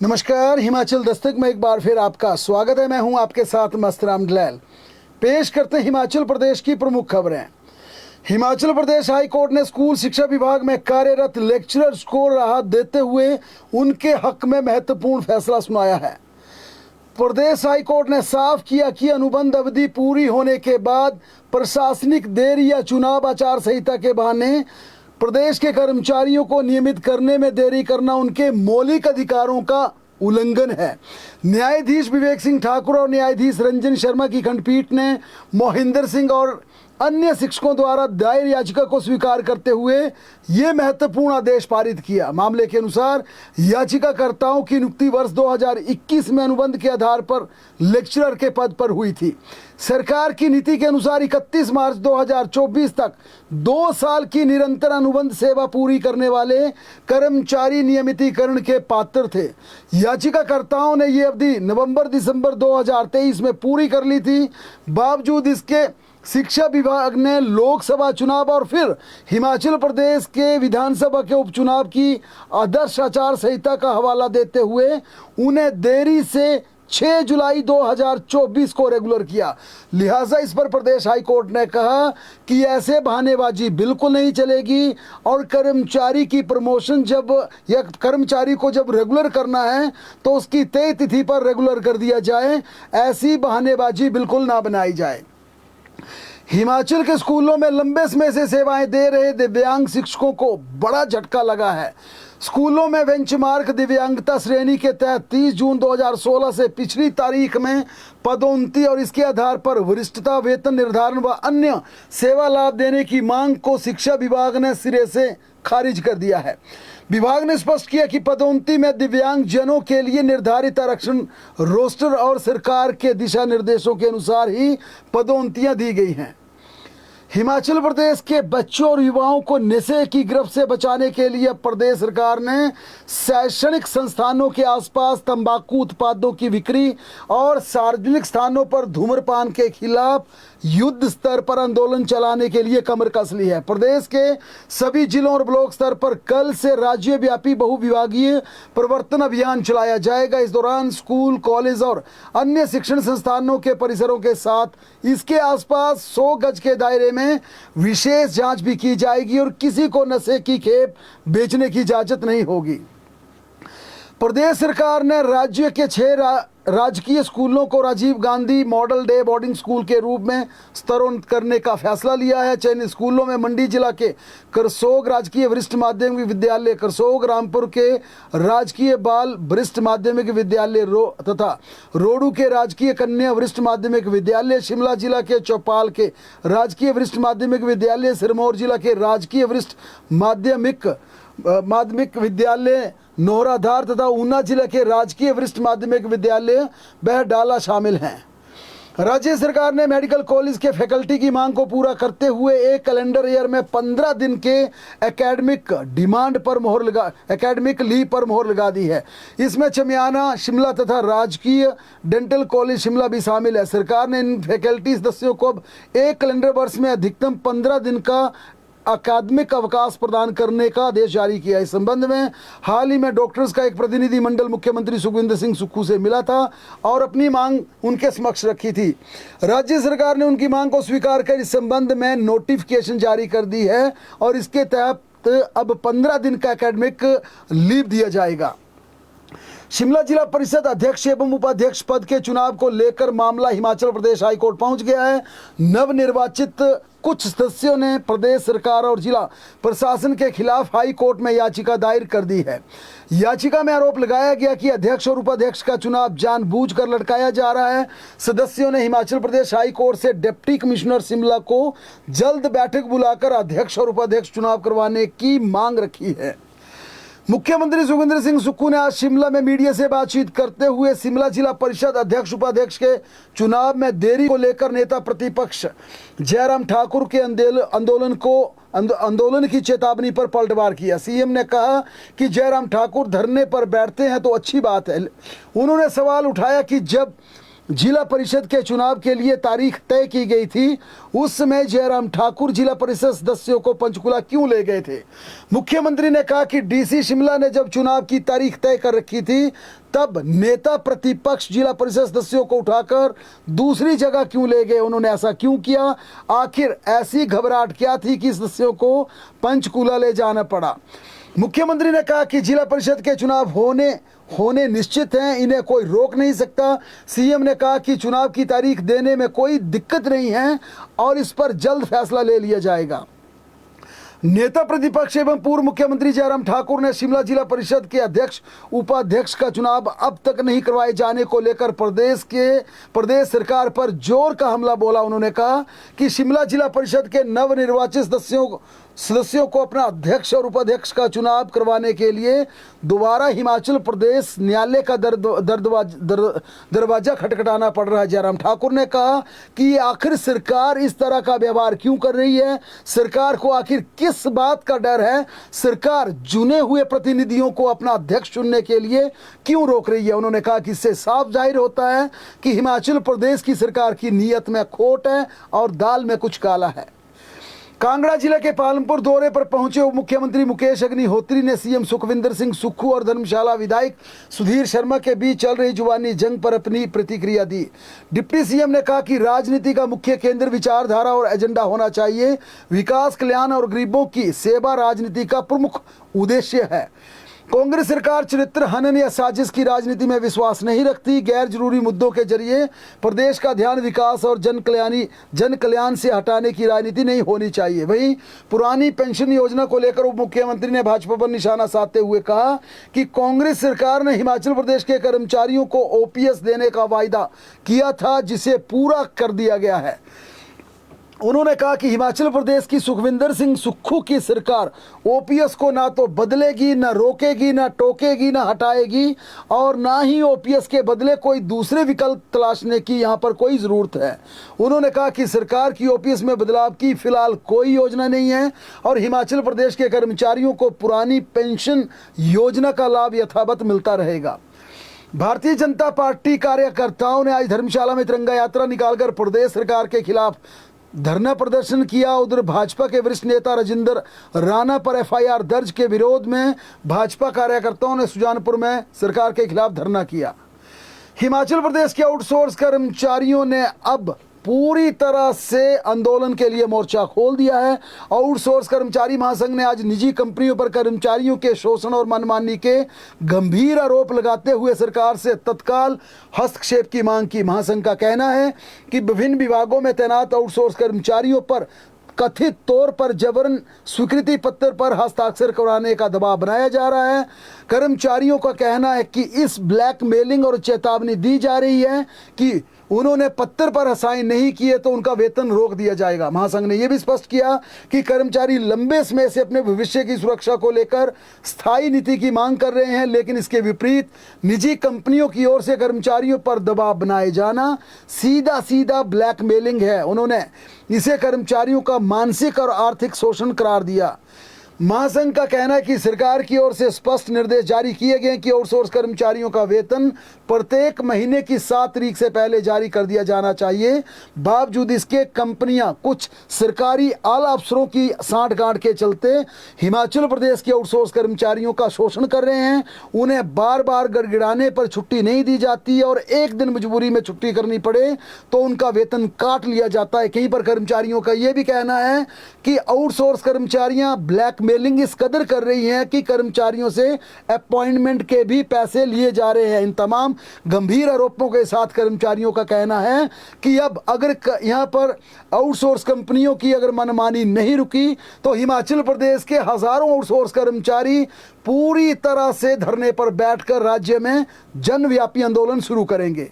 नमस्कार, हिमाचल दस्तक में एक बार फिर आपका स्वागत है। मैं हूं आपके साथ मस्तराम दलाल। पेश करते हैं हिमाचल प्रदेश की प्रमुख खबरें। हिमाचल प्रदेश हाई कोर्ट ने स्कूल शिक्षा विभाग में कार्यरत लेक्चरर्स को राहत देते हुए उनके हक में महत्वपूर्ण फैसला सुनाया है। प्रदेश हाई कोर्ट ने साफ किया कि अनुबंध अवधि पूरी होने के बाद प्रशासनिक देरी या चुनाव आचार संहिता के बहाने प्रदेश के कर्मचारियों को नियमित करने में देरी करना उनके मौलिक अधिकारों का उल्लंघन है। न्यायाधीश विवेक सिंह ठाकुर और न्यायाधीश रंजन शर्मा की खंडपीठ ने मोहिंदर सिंह और अन्य शिक्षकों द्वारा दायर याचिका को स्वीकार करते हुए ये महत्वपूर्ण आदेश पारित किया। मामले के अनुसार याचिकाकर्ताओं की नियुक्ति वर्ष 2021 में अनुबंध के आधार पर लेक्चरर के पद पर हुई थी। सरकार की नीति के अनुसार 31 मार्च 2024 तक 2 साल की निरंतर अनुबंध सेवा पूरी करने वाले कर्मचारी नियमितीकरण के पात्र थे। याचिकाकर्ताओं ने ये अवधि नवंबर-दिसंबर 2023 में पूरी कर ली थी। बावजूद इसके शिक्षा विभाग ने लोकसभा चुनाव और फिर हिमाचल प्रदेश के विधानसभा के उपचुनाव की आदर्श आचार संहिता का हवाला देते हुए उन्हें देरी से 6 जुलाई 2024 को रेगुलर किया। लिहाजा इस पर प्रदेश हाई कोर्ट ने कहा कि ऐसे बहानेबाजी बिल्कुल नहीं चलेगी और कर्मचारी की प्रमोशन या कर्मचारी को जब रेगुलर करना है तो उसकी तय तिथि पर रेगुलर कर दिया जाए। ऐसी बहानेबाजी बिल्कुल ना बनाई जाए। हिमाचल के स्कूलों में लंबे समय से सेवाएं दे रहे दिव्यांग शिक्षकों को बड़ा झटका लगा है। स्कूलों में बेंचमार्क दिव्यांगता श्रेणी के तहत 30 जून 2016 से पिछली तारीख में पदोन्नति और इसके आधार पर वरिष्ठता वेतन निर्धारण व अन्य सेवा लाभ देने की मांग को शिक्षा विभाग ने सिरे से खारिज कर दिया है। विभाग ने स्पष्ट किया कि पदोन्नति में दिव्यांग जनों के लिए निर्धारित आरक्षण रोस्टर और सरकार के दिशा निर्देशों के अनुसार ही पदोन्नतियां दी गई हैं। हिमाचल प्रदेश के बच्चों और युवाओं को नशे की गिरफ्त से बचाने के लिए प्रदेश सरकार ने शैक्षणिक संस्थानों के आसपास तंबाकू उत्पादों की बिक्री और सार्वजनिक स्थानों पर धूम्रपान के खिलाफ युद्ध स्तर पर आंदोलन चलाने के लिए कमर कस ली है। प्रदेश के सभी जिलों और ब्लॉक स्तर पर कल से राज्यव्यापी बहुविभागीय प्रवर्तन अभियान चलाया जाएगा। इस दौरान स्कूल, कॉलेज और अन्य शिक्षण संस्थानों के परिसरों के साथ इसके आसपास 100 गज के दायरे में विशेष जांच भी की जाएगी और किसी को नशे की खेप बेचने की इजाजत नहीं होगी। प्रदेश सरकार ने राज्य के 6 राजकीय स्कूलों को Rajiv Gandhi model day boarding school के रूप में स्तरोन्नत करने का फैसला लिया है। चयनित स्कूलों में मंडी जिला के करसोग राजकीय वरिष्ठ माध्यमिक विद्यालय करसोग, रामपुर के राजकीय बाल वरिष्ठ माध्यमिक विद्यालय तथा रोडू के राजकीय कन्या वरिष्ठ माध्यमिक विद्यालय, शिमला जिला के चौपाल के राजकीय वरिष्ठ माध्यमिक विद्यालय, सिरमौर जिला के राजकीय वरिष्ठ माध्यमिक विद्यालय नौराधार तथा ऊना जिला के राजकीय वरिष्ठ माध्यमिक विद्यालय बहडाला शामिल हैं। राज्य सरकार ने मेडिकल कॉलेज के फैकल्टी की मांग को पूरा करते हुए एक कैलेंडर ईयर में 15 दिन के एकेडमिक लीव पर मोहर लगा दी है। इसमें चमियाना शिमला तथा राजकीय डेंटल कॉलेज शिमला भी शामिल है। सरकार ने इन फैकल्टी सदस्यों को अब एक कैलेंडर वर्ष में अधिकतम 15 दिन का अकादमिक अवकाश प्रदान करने का आदेश जारी किया। इस संबंध में हाल ही में डॉक्टर्स का एक प्रतिनिधि मंडल मुख्यमंत्री सुखविंदर सिंह सुक्खू से मिला था और अपनी मांग उनके समक्ष रखी थी। राज्य सरकार ने उनकी मांग को स्वीकार कर इस संबंध में नोटिफिकेशन जारी कर दी है और इसके तहत अब 15 दिन का एकेडमिक लीव दिया जाएगा। शिमला जिला परिषद अध्यक्ष एवं उपाध्यक्ष पद के चुनाव को लेकर मामला हिमाचल प्रदेश हाई कोर्ट पहुंच गया है। नवनिर्वाचित कुछ सदस्यों ने प्रदेश सरकार और जिला प्रशासन के खिलाफ हाई कोर्ट में याचिका दायर कर दी है। याचिका में आरोप लगाया गया कि अध्यक्ष और उपाध्यक्ष का चुनाव जानबूझकर लटकाया जा रहा है। सदस्यों ने हिमाचल प्रदेश हाई कोर्ट से डिप्टी कमिश्नर शिमला को जल्द बैठक बुलाकर अध्यक्ष और उपाध्यक्ष चुनाव करवाने की मांग रखी है। मुख्यमंत्री सुखविंदर सिंह सुक्खू ने आज शिमला में मीडिया से बातचीत करते हुए शिमला जिला परिषद अध्यक्ष उपाध्यक्ष के चुनाव में देरी को लेकर नेता प्रतिपक्ष जयराम ठाकुर के आंदोलन की चेतावनी पर पलटवार किया। सीएम ने कहा कि जयराम ठाकुर धरने पर बैठते हैं तो अच्छी बात है। उन्होंने सवाल उठाया कि जब जिला परिषद के चुनाव के लिए तारीख तय की गई थी, उस समय जयराम ठाकुर जिला परिषद सदस्यों को पंचकुला क्यों ले गए थे? मुख्यमंत्री ने कहा कि डीसी शिमला ने जब चुनाव की तारीख तय कर रखी थी, तब नेता प्रतिपक्ष जिला परिषद सदस्यों को उठाकर दूसरी जगह क्यों ले गए? उन्होंने ऐसा क्यों किया? आखिर ऐसी घबराहट क्या थी कि सदस्यों को पंचकुला ले जाना पड़ा? मुख्यमंत्री ने कहा कि जिला परिषद के चुनाव होने निश्चित हैं, इन्हें कोई रोक नहीं सकता। सीएम ने कहा कि चुनाव की तारीख देने में कोई दिक्कत नहीं है और इस पर जल्द फैसला ले लिया जाएगा। नेता प्रतिपक्ष एवं पूर्व मुख्यमंत्री जयराम ठाकुर ने शिमला जिला परिषद के अध्यक्ष उपाध्यक्ष का चुनाव अब तक नहीं करवाए जाने को लेकर प्रदेश सरकार पर जोर का हमला बोला। उन्होंने कहा कि शिमला जिला परिषद के नवनिर्वाचित सदस्यों को अपना अध्यक्ष और उपाध्यक्ष का चुनाव करवाने के लिए दोबारा हिमाचल प्रदेश न्यायालय का दरवाजा खटखटाना पड़ रहा है। जयराम ठाकुर ने कहा कि आखिर सरकार इस तरह का व्यवहार क्यों कर रही है? सरकार को आखिर किस बात का डर है? सरकार चुने हुए प्रतिनिधियों को अपना अध्यक्ष चुनने के लिए क्यों रोक रही है? उन्होंने कहा कि इससे साफ जाहिर होता है कि हिमाचल प्रदेश की सरकार की नीयत में खोट है और दाल में कुछ काला है। कांगड़ा जिले के पालमपुर दौरे पर पहुंचे उप मुख्यमंत्री मुकेश अग्निहोत्री ने सीएम सुखविंदर सिंह सुक्खू और धर्मशाला विधायक सुधीर शर्मा के बीच चल रही जुबानी जंग पर अपनी प्रतिक्रिया दी। डिप्टी सीएम ने कहा कि राजनीति का मुख्य केंद्र विचारधारा और एजेंडा होना चाहिए। विकास, कल्याण और गरीबों की सेवा राजनीति का प्रमुख उद्देश्य है। कांग्रेस सरकार चरित्र हनन या साजिश की राजनीति में विश्वास नहीं रखती। गैर जरूरी मुद्दों के जरिए प्रदेश का ध्यान विकास और जन कल्याण से हटाने की राजनीति नहीं होनी चाहिए। वहीं पुरानी पेंशन योजना को लेकर उप मुख्यमंत्री ने भाजपा पर निशाना साधते हुए कहा कि कांग्रेस सरकार ने हिमाचल प्रदेश के कर्मचारियों को ओपीएस देने का वायदा किया था, जिसे पूरा कर दिया गया है। उन्होंने कहा कि हिमाचल प्रदेश की सुखविंदर सिंह सुक्खू की सरकार ओपीएस को ना तो बदलेगी, ना रोकेगी, ना टोकेगी, ना हटाएगी और ना ही ओपीएस के बदले कोई दूसरे विकल्प तलाशने की यहाँ पर कोई ज़रूरत है। उन्होंने कहा कि सरकार की ओपीएस में बदलाव की फिलहाल कोई योजना नहीं है और हिमाचल प्रदेश के कर्मचारियों को पुरानी पेंशन योजना का लाभ यथावत मिलता रहेगा। भारतीय जनता पार्टी कार्यकर्ताओं ने आज धर्मशाला में तिरंगा यात्रा निकालकर प्रदेश सरकार के खिलाफ धरना प्रदर्शन किया। उधर भाजपा के वरिष्ठ नेता राजिंदर राणा पर एफआईआर दर्ज के विरोध में भाजपा कार्यकर्ताओं ने सुजानपुर में सरकार के खिलाफ धरना किया। हिमाचल प्रदेश के आउटसोर्स कर्मचारियों ने अब पूरी तरह से आंदोलन के लिए मोर्चा खोल दिया है। आउटसोर्स कर्मचारी महासंघ ने आज निजी कंपनियों पर कर्मचारियों के शोषण और मनमानी के गंभीर आरोप लगाते हुए सरकार से तत्काल हस्तक्षेप की मांग की। महासंघ का कहना है कि विभिन्न विभागों में तैनात आउटसोर्स कर्मचारियों पर कथित तौर पर जबरन स्वीकृति पत्र पर हस्ताक्षर कराने का दबाव बनाया जा रहा है। कर्मचारियों का कहना है कि इस ब्लैकमेलिंग और चेतावनी दी जा रही है कि उन्होंने पत्र पर साइन नहीं किए तो उनका वेतन रोक दिया जाएगा। महासंघ ने यह भी स्पष्ट किया कि कर्मचारी लंबे समय से अपने भविष्य की सुरक्षा को लेकर स्थायी नीति की मांग कर रहे हैं, लेकिन इसके विपरीत निजी कंपनियों की ओर से कर्मचारियों पर दबाव बनाए जाना सीधा ब्लैकमेलिंग है। उन्होंने इसे कर्मचारियों का मानसिक और आर्थिक शोषण करार दिया। महासंघ का कहना है कि सरकार की ओर से स्पष्ट निर्देश जारी किए गए कि आउटसोर्स कर्मचारियों का वेतन प्रत्येक महीने की 7 तारीख से पहले जारी कर दिया जाना चाहिए। बावजूद इसके कंपनियां कुछ सरकारी आला अफसरों की सांठ-गांठ के चलते हिमाचल प्रदेश के आउटसोर्स कर्मचारियों का शोषण कर रहे हैं। उन्हें बार बार गड़गड़ाने पर छुट्टी नहीं दी जाती और एक दिन मजबूरी में छुट्टी करनी पड़े तो उनका वेतन काट लिया जाता है। कहीं पर कर्मचारियों का यह भी कहना है कि आउटसोर्स कर्मचारियां ब्लैकमेलिंग इस कदर कर रही हैं कि कर्मचारियों से अपॉइंटमेंट के भी पैसे लिए जा रहे हैं। इन तमाम गंभीर आरोपों के साथ कर्मचारियों का कहना है कि अब अगर यहां पर आउटसोर्स कंपनियों की अगर मनमानी नहीं रुकी तो हिमाचल प्रदेश के हजारों आउटसोर्स कर्मचारी पूरी तरह से धरने पर बैठकर राज्य में जनव्यापी आंदोलन शुरू करेंगे।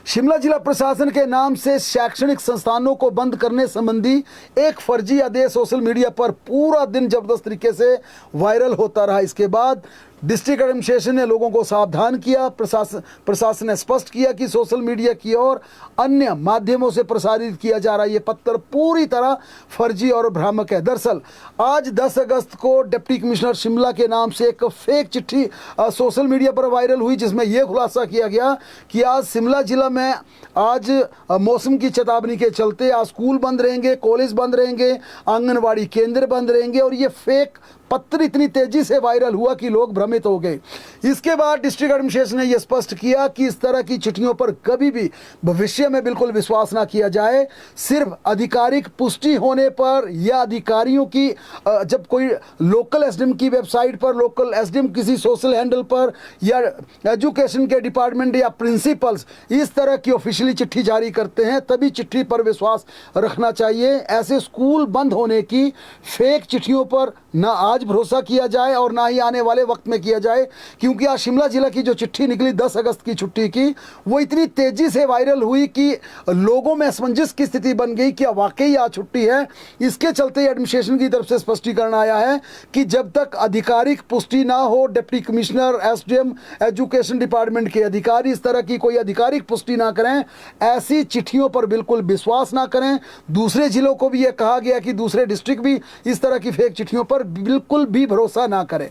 शिमला जिला प्रशासन के नाम से शैक्षणिक संस्थानों को बंद करने संबंधी एक फर्जी आदेश सोशल मीडिया पर पूरा दिन जबरदस्त तरीके से वायरल होता रहा। इसके बाद डिस्ट्रिक्ट एडमिनिस्ट्रेशन ने लोगों को सावधान किया। प्रशासन ने स्पष्ट किया कि सोशल मीडिया की और अन्य माध्यमों से प्रसारित किया जा रहा ये पत्र पूरी तरह फर्जी और भ्रामक है। दरअसल आज 10 अगस्त को डिप्टी कमिश्नर शिमला के नाम से एक फेक चिट्ठी सोशल मीडिया पर वायरल हुई, जिसमें यह खुलासा किया गया कि आज शिमला जिला में आज मौसम की चेतावनी के चलते आज स्कूल बंद रहेंगे, कॉलेज बंद रहेंगे, आंगनवाड़ी केंद्र बंद रहेंगे। और ये फेक पत्र इतनी तेजी से वायरल हुआ कि लोग भ्रमित हो गए। इसके बाद डिस्ट्रिक्ट एडमिनिस्ट्रेशन ने यह स्पष्ट किया कि इस तरह की चिट्ठियों पर कभी भी भविष्य में बिल्कुल विश्वास ना किया जाए। सिर्फ आधिकारिक पुष्टि होने पर या अधिकारियों की जब कोई लोकल एसडीएम की वेबसाइट पर, लोकल एसडीएम किसी सोशल हैंडल पर या एजुकेशन के डिपार्टमेंट या प्रिंसिपल्स इस तरह की ऑफिशियली चिट्ठी जारी करते हैं, तभी चिट्ठी पर विश्वास रखना चाहिए। ऐसे स्कूल बंद होने की फेक चिट्ठियों पर ना आज भरोसा किया जाए और ना ही आने वाले वक्त में किया जाए, क्योंकि आज शिमला जिला की जो चिट्ठी निकली 10 अगस्त की छुट्टी की, वो इतनी तेजी से वायरल हुई कि लोगों में असमंजस की स्थिति बन गई कि वाकई आज छुट्टी है। इसके चलते एडमिनिस्ट्रेशन की तरफ से स्पष्टीकरण आया है कि जब तक आधिकारिक पुष्टि ना हो, deputy commissioner, SDM, education department के अधिकारी इस तरह की कोई आधिकारिक पुष्टि ना करें, ऐसी चिट्ठियों पर बिल्कुल विश्वास ना करें। दूसरे जिलों को भी यह कहा गया कि दूसरे डिस्ट्रिक्ट भी इस तरह की फेक चिट्ठियों पर बिल्कुल भी भरोसा ना करें।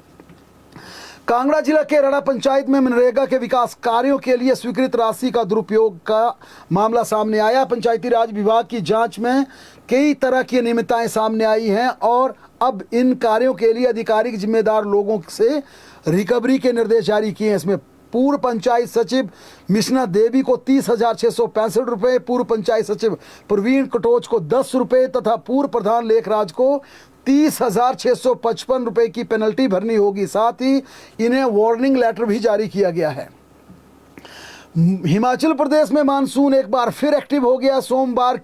कांगड़ा जिला के रड़ा पंचायत में मनरेगा के विकास कार्यों के लिए स्वीकृत राशि का दुरुपयोग का मामला सामने आया। पंचायती राज विभाग की जांच में कई तरह की अनियमितताएं सामने आई हैं और अब इन कार्यों के लिए आधिकारिक जिम्मेदार लोगों से रिकवरी के निर्देश जारी किए हैं। इसमें पूर्व पंचायत सचिव मिशना देवी को 30,665 रुपये, पूर्व पंचायत सचिव प्रवीण कटोच को 10 रुपये तथा पूर्व प्रधान लेखराज को 30,655 रुपये की पेनल्टी भरनी होगी। साथ ही इन्हें वार्निंग लेटर भी जारी किया गया है। हिमाचल प्रदेश में मानसून एक बार फिर एक्टिव हो गया। सोमवार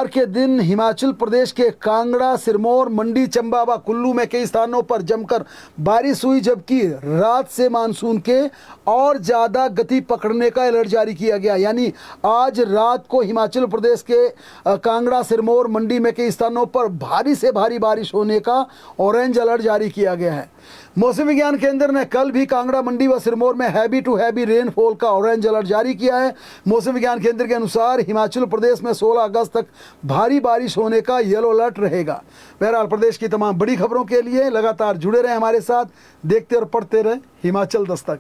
के दिन हिमाचल प्रदेश के कांगड़ा, सिरमौर, मंडी, चंबा व कुल्लू में कई स्थानों पर जमकर बारिश हुई, जबकि रात से मानसून के और ज़्यादा गति पकड़ने का अलर्ट जारी किया गया। यानी आज रात को हिमाचल प्रदेश के कांगड़ा, सिरमौर, मंडी में कई स्थानों पर भारी से भारी बारिश होने का ऑरेंज अलर्ट जारी किया गया है। मौसम विज्ञान केंद्र ने कल भी कांगड़ा, मंडी व सिरमौर में हैवी टू हैवी रेनफॉल का ऑरेंज अलर्ट जारी किया है। मौसम विज्ञान केंद्र के अनुसार हिमाचल प्रदेश में 16 अगस्त तक भारी बारिश होने का येलो अलर्ट रहेगा। बहरहाल प्रदेश की तमाम बड़ी खबरों के लिए लगातार जुड़े रहें हमारे साथ, देखते और पढ़ते रहें हिमाचल दस्तक।